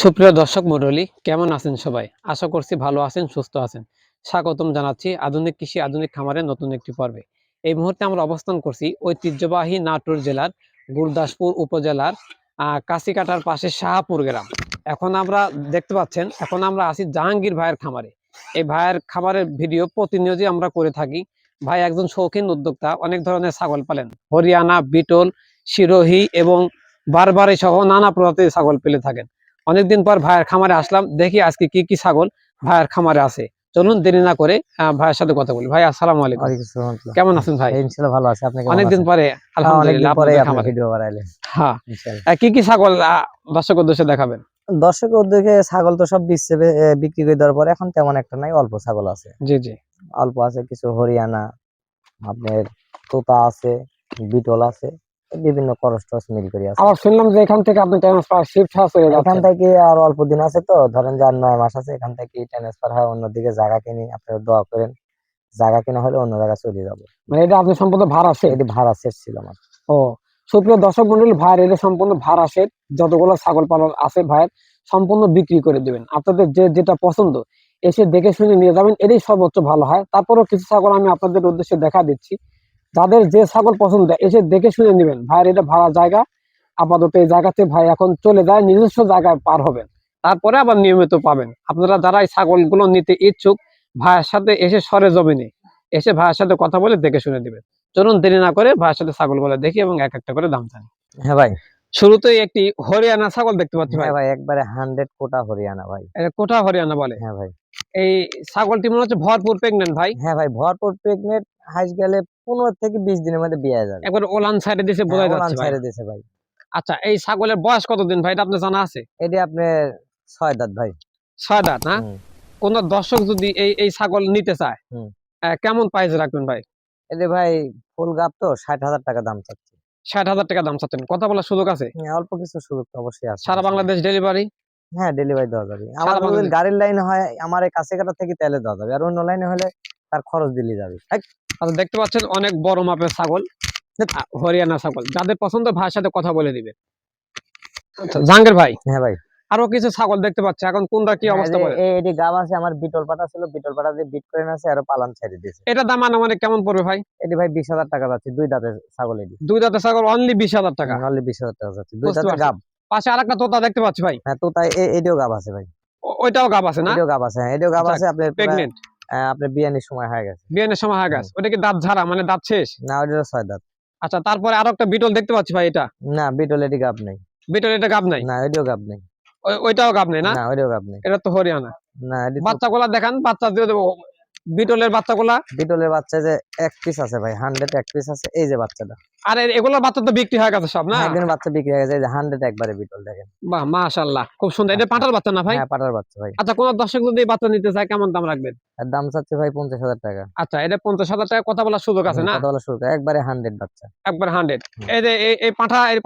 সুপ্রিয় দর্শক মণ্ডলী, কেমন আছেন সবাই? আশা করছি ভালো আছেন, সুস্থ আছেন। স্বাগতম জানাচ্ছি আধুনিক কৃষি আধুনিক খামারের নতুন একটি পর্বে। এই মুহূর্তে আমরা অবস্থান করছি ঐতিহ্যবাহী নাটোর জেলার গুরদাসপুর উপজেলার কাশিকাটার পাশে শাহপুর গ্রাম। এখন আমরা আছি জাহাঙ্গীর ভাইয়ের খামারে। এই ভাইয়ের খামারের ভিডিও প্রতিনিয়তই আমরা করে থাকি। ভাই একজন শৌখিন উদ্যোক্তা, অনেক ধরনের ছাগল পালেন, হরিয়ানা, বিটল, সিরোহী এবং বারবারি সহ নানা প্রজাতির ছাগল পেলে থাকেন। অনেকদিন পর ভাইয়ের খামারে আসলাম, দেখি আজকে কি কি ছাগল ভাইয়ের খামারে আছে। চলুন দেরি না করে ভাইয়ের সাথে কথা বলি। ভাই আসসালামু আলাইকুম। কেমন আছেন ভাই? ইনশাআল্লাহ ভালো আছি। আপনি কেমন আছেন? অনেকদিন পরে আলহামদুলিল্লাহ আপনাদের খামারে ভিডিও বানাইলেন। হ্যাঁ, ইনশাআল্লাহ। কি কি ছাগল দর্শক উদ্দেশ্যে দেখাবেন? দর্শক উদ্যোগে ছাগল তো সব বিক্রি করে দেওয়ার পরে এখন তেমন একটা নাই, অল্প ছাগল আছে। জি জি, অল্প আছে, কিছু হরিয়ানা, আপনার তোতা আছে, বিটল আছে, বিভিন্ন ক্রস টস মিল করে আছে। আবার শুনলাম যে এখান থেকে আপনি ট্রান্সফার শিফট হয়ে চলে এখান যাচ্ছেন। থেকে আর অল্প দিন আছে, তো ধরেন যে আর 9 মাস আছে, এখান থেকে ট্রান্সফার হয় অন্যদিকে। জায়গা কিনি, আপনারা দোয়া করেন। জায়গা কিনা হলে অন্য জায়গায় চলে যাবো। মানে এটা আপনি সম্পূর্ণ ভাড়া সেট? এটি ভাড়া সেট ছিল আমার। ও, সুপ্রিয় দর্শক মন্ডলী, ভাইয়ের এটা সম্পূর্ণ ভাড়া সেট। যতগুলো ছাগল পালন আছে ভাইয়ের সম্পূর্ণ বিক্রি করে দিবেন। আপনাদের যেটা পছন্দ এসে দেখে শুনে নিয়ে যাবেন, এটাই সর্বোচ্চ ভালো হয়। তারপরেও কিছু ছাগল আমি আপনাদের উদ্দেশ্যে দেখা দিচ্ছি। যাদের যে ছাগল পছন্দ এসে দেখে শুনে নেবেন। ভাইয়ের এটা ভাড়া জায়গা। আপাতত এই জায়গাতে ভাই এখন চলে যায়, নিজস্ব জায়গায় পার হবেন, তারপরে আবার নিয়মিত পাবেন। আপনারা যারা এই ছাগলগুলো নিতে ইচ্ছুক, ভাইয়ের সাথে এসে সরে জমিনে এসে ভাইয়ের সাথে কথা বলে দেখে শুনে দিবেন। চলুন দেরি না করে ভাইয়ের সাথে ছাগলগুলো দেখি এবং এক একটা করে দাম জানি। হ্যাঁ ভাই, শুরুতেই একটি হরিয়ানা ছাগল দেখতে পাচ্ছি ভাই। হ্যাঁ ভাই, একবারে 100 কোটা হরিয়ানা ভাই। এটা কোঠা হরিয়ানা বলে। হ্যাঁ ভাই, এই ছাগলটি মনে হচ্ছে ভরপুর প্রেগনেন্ট ভাই। হ্যাঁ ভাই, ভরপুর প্রেগনেন্ট। হাঁস গেলে 15 থেকে 20 দিনের মধ্যে বিয়ে হয়ে যাবে। একবার ওলান সাইডে দিছে, হ্যাঁ, বোঝা ওলান যাচ্ছে ভাই। ছেড়ে দিয়েছে ভাই। আচ্ছা, এই ছাগলের বয়স কতদিন ভাই, এটা আপনার জানা আছে? এটি আপনার 6 দাঁত ভাই। 6 দাঁত না? হুম কোন দর্শক যদি এই এই ছাগল নিতে চায়, হুম কেমন প্রাইস রাখবেন ভাই? এটি ভাই ফুল গাপ তো 60,000 টাকা দাম চাচ্ছি। 60,000 টাকা দাম চাচ্ছেন, কথা বলার সুযোগ আছে? হ্যাঁ, অল্প কিছু সুযোগ তো অবশ্যই আছে। সারা বাংলাদেশ ডেলিভারি? হ্যাঁ, ডেলিভারি দেওয়া যাবে। আমার সারা যদি বাংলাদেশ। গাড়ির লাইনে হয়, আমার এই কাছে কাটা থেকে তেলে দেওয়া যাবে। আর অন্য লাইনে হলে তার খরচ দিলেই যাবে। আচ্ছা, দেখতে পাচ্ছেন অনেক বড় মাপের ছাগল, হরিয়ানা ছাগল। যাদের পছন্দ ভাইয়ের সাথে কথা বলে দিবেন। আচ্ছা জাহাঙ্গীর ভাই, হ্যাঁ ভাই, আরো কিছু ছাগল দেখতে পাচ্ছি, এখন কোনটা কি হ্যাঁ, অবস্থা বলেন? এটি গাব আছে। আমার বিটল পাটা ছিল, বিটল পাটা দিয়ে বিট করে আছে, আরো পালান ছেড়ে দিয়েছে। এটা দাম আনুমানিক কেমন পড়বে ভাই? এটি ভাই 20,000 টাকা যাচ্ছে, 2 দাঁতের ছাগল এটি। দুই দাঁতের ছাগল অনলি 20,000 টাকা? অনলি 20,000 টাকা যাচ্ছে, 2 বুঝতে দাঁতের পারছি। গাব। পাশে আরেকটা তোতা দেখতে পাচ্ছি ভাই। হ্যাঁ, তো তাই এটিও গাব আছে ভাই। ওইটাও গাব আছে না? এটিও গাব আছে, হ্যাঁ, এটিও গাব আচ্ছা, আছে। আপনার প্রায় প্রেগনেন্ট? আপনার বিয়ানির সময় হয়ে গেছে। বিয়ানের সময় হয়ে হুম। গেছে? ওটা কি দাঁত ঝাড়া, মানে দাঁত শেষ? না, ওইটারও 6 দাঁত। আচ্ছা, তারপরে আরো একটা বিটল দেখতে পাচ্ছি ভাই, এটা না, বিটল এটি গাব নেই। বিটল, এটা গাব নাই? না, এটিও গাব নেই। ওইটাও গাব নাই না? না, ওইটাও গাব নেই। এটা তো হরিয়ানা। না, এটি তো বাচ্চাগুলা দেখান, বাচ্চা দিয়ে দেবো। বিটলের বাচ্চাগুলা। বিটলের বাচ্চা যে এক পিস আছে ভাই, 100 এক পিস আছে। এই যে বাচ্চাটা। আর এগুলোর বাচ্চা তো বিক্রি হয়ে গেছে সব না? হ্যাঁ, একদিন বাচ্চা বিক্রি হয়ে গেছে। এই যে 100 একবারে বিটল দেখেন। বাহ, মাশাআল্লাহ, খুব সুন্দর। এটা পাঁঠার বাচ্চা না ভাই? হ্যাঁ, পাটার বাচ্চা ভাই। আচ্ছা, কোন দর্শক যদি এই বাচ্চা নিতে চায় কেমন দাম রাখবেন? এর দাম চাচ্ছে ভাই 50,000 টাকা। আচ্ছা, এটা 50,000 টাকা, কথা বলার সুযোগ আছে না? কথা বলা শুরু করে একবারে 100 বাচ্চা। একবার 100। হুম। এই যে এই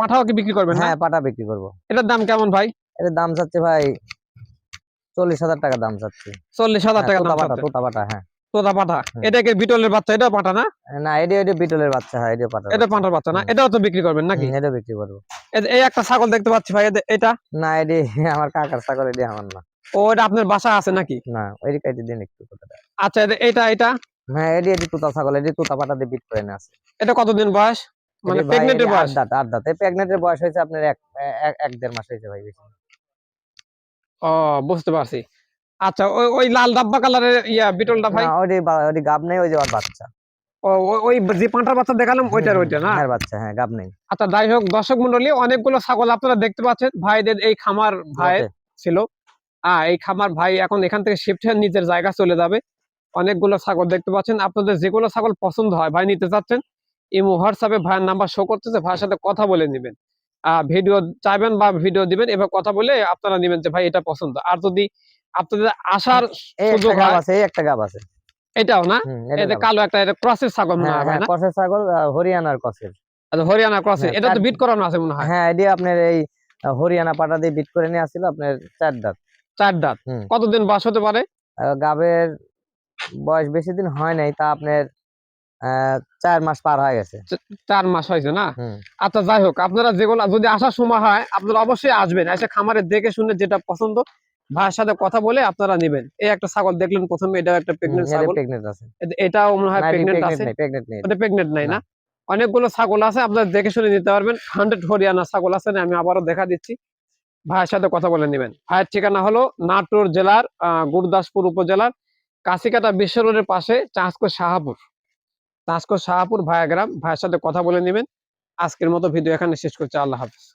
পাঁঠাও কি বিক্রি করবেন না? হ্যাঁ, পাটা বিক্রি করবো। এটার দাম কেমন ভাই? এর দাম চাচ্ছে ভাই 40,000 টাকা দাম চাচ্ছি। 40,000 হ্যাঁ, টাকা দাম তোতা পাটা, চাচ্ছে? তোতা পাটা, হ্যাঁ। তোতা পাঠা? হুম। এটা কি বিটলের বাচ্চা? এটাও পাঠা না? না, এটি বিটলের বাচ্চা, হ্যাঁ, এটিও পাটার এটা বাচ্চা। পাঁঠার বাচ্চা না? হুম। এটাও তো বিক্রি করবেন নাকি? এটাও বিক্রি করবো। এই একটা ছাগল দেখতে পাচ্ছি ভাই, এটা? না, এটি আমার কাকার ছাগল, এটি আমার না। ও, এটা আপনার বাসা আছে নাকি? না, ওই কাইটি দিন একটু কথাটা। আচ্ছা, এটা? হ্যাঁ, এটি তোতা ছাগল, এটি তোতা পাটা দিয়ে বিট করে নিয়ে আছে। এটা কতদিন বয়স, এটি মানে ভাই, এটি প্রেগনেন্টের 8 বয়স? দাঁত, 8 দাঁত। এই প্রেগনেন্টের বয়স হয়েছে আপনার এক দেড় মাস হয়েছে ভাই, বেশি না। ও, বুঝতে পারছি। আচ্ছা, ওই ওই লাল ডাব্বা কালারের বিটলটা না, ভাই? ওটি গাব নেই, ওই যে ওর বাচ্চা। ও, ওই যে পাঁঠার বাচ্চা দেখালাম ওইটা না? হ্যাঁ, বাচ্চা, হ্যাঁ, গাব নেই। আচ্ছা, যাই হোক দর্শক মন্ডলী, অনেকগুলো ছাগল আপনারা দেখতে পাচ্ছেন। ভাইদের এই খামার ভাইয়ের ওকে। ছিল। এই খামার ভাই এখন এখান থেকে শিফট হয়ে নিজের জায়গা চলে যাবে। অনেকগুলো ছাগল দেখতে পাচ্ছেন। আপনাদের যেগুলো ছাগল পছন্দ হয়, ভাই নিতে চাচ্ছেন, ইমো হোয়াটসঅ্যাপে ভাইয়ের নাম্বার শো করতেছে, ভাইয়ের সাথে কথা বলে নেবেন। ভিডিও চাইবেন বা ভিডিও দিবেন, এবার কথা বলে আপনারা নেবেন যে ভাই এটা পছন্দ। আর যদি আপনাদের আসার এই একটা সুযোগ গাব হয়, আছে, এই একটা গাব আছে। এটাও না? এটা এই যে গাব। কালো একটা, এটা ক্রসের ছাগল মনে হ্যাঁ, হয় ভাই হ্যাঁ, না? কসের ছাগল, হরিয়ানার কসের। আচ্ছা, হরিয়ানা ক্রসের, হ্যাঁ, এটা তো বিট করানো আছে মনে হয়। হ্যাঁ, এটি আপনার এই হরিয়ানা পাটা দিয়ে বিট করে নিয়ে আসছিল আপনার 4 দাঁত। 4 দাঁত। হুম। কতদিন বয়স হতে পারে? গাবের বয়স বেশি দিন হয় নাই, তা আপনার 4 মাস পার হয়ে গেছে। 4 মাস হয়েছে না? হুম। আচ্ছা, যাই হোক, আপনারা যেগুলো যদি আসার সময় হয় আপনারা অবশ্যই আসবেন, এসে খামারে দেখে শুনে যেটা পছন্দ ভাইয়ের সাথে কথা বলে আপনারা নেবেন। এই একটা ছাগল দেখলেন প্রথমে, এটা একটা প্রেগনেন্ট এটা ছাগল, প্রেগনেন্ট আছে। এটাও মনে হয় না, এটি প্রেগনেন্ট প্রেগনেন্ট আছে। নেই, প্রেগনেন্ট নেই এটা। এটা প্রেগনেন্ট নাই না। না? অনেকগুলো ছাগল আছে, আপনারা দেখে শুনে নিতে পারবেন। 100 হরিয়ানা ছাগল আছে, আমি আবারও দেখা দিচ্ছি। ভাইয়ের সাথে কথা বলে নেবেন। ভাইয়ের ঠিকানা হলো নাটোর জেলার গুরদাসপুর উপজেলার কাছিকাটা বিশ্ব রোডের পাশে চাঁচকো শাহাপুর ভায়া গ্রাম। ভাইয়ের সাথে কথা বলে নেবেন। আজকের মতো ভিডিও এখানে শেষ করছি। আল্লাহ হাফেজ।